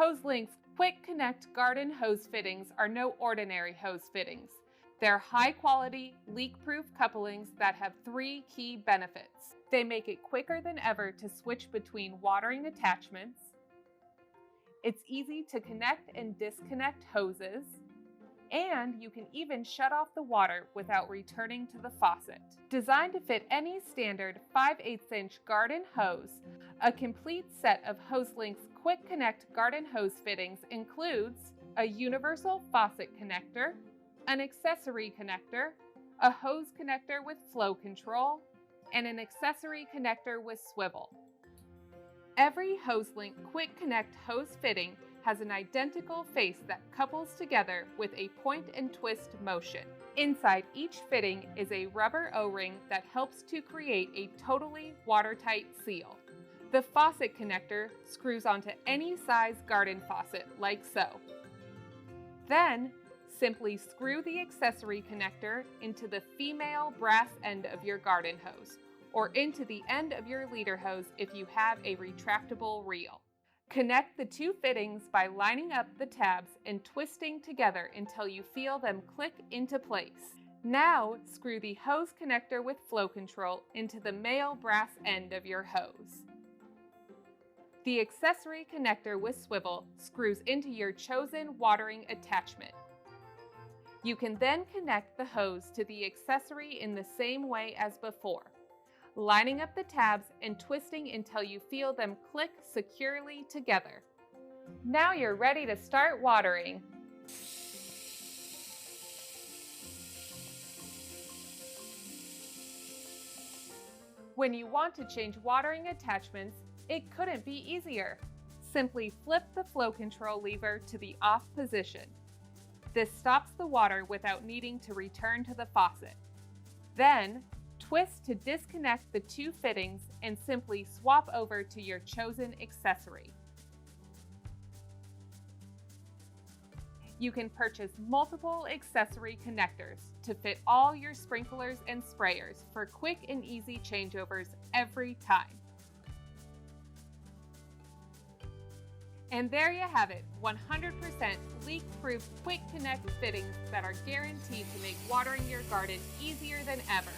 Hoselink's Quick Connect garden hose fittings are no ordinary hose fittings. They're high-quality, leak-proof couplings that have 3 key benefits. They make it quicker than ever to switch between watering attachments. It's easy to connect and disconnect hoses. And you can even shut off the water without returning to the faucet. Designed to fit any standard 5/8" garden hose, a complete set of Hoselink's Quick Connect garden hose fittings includes a universal faucet connector, an accessory connector, a hose connector with flow control, and an accessory connector with swivel. Every Hoselink Quick Connect hose fitting has an identical face that couples together with a point and twist motion. Inside each fitting is a rubber O-ring that helps to create a totally watertight seal. The faucet connector screws onto any size garden faucet like so. Then, simply screw the accessory connector into the female brass end of your garden hose, or into the end of your leader hose if you have a retractable reel. Connect the 2 fittings by lining up the tabs and twisting together until you feel them click into place. Now, screw the hose connector with flow control into the male brass end of your hose. The accessory connector with swivel screws into your chosen watering attachment. You can then connect the hose to the accessory in the same way as before, lining up the tabs and twisting until you feel them click securely together. Now you're ready to start watering. When you want to change watering attachments, it couldn't be easier. Simply flip the flow control lever to the off position. This stops the water without needing to return to the faucet. Then, twist to disconnect the 2 fittings and simply swap over to your chosen accessory. You can purchase multiple accessory connectors to fit all your sprinklers and sprayers for quick and easy changeovers every time. And there you have it, 100% leak-proof Quick Connect fittings that are guaranteed to make watering your garden easier than ever.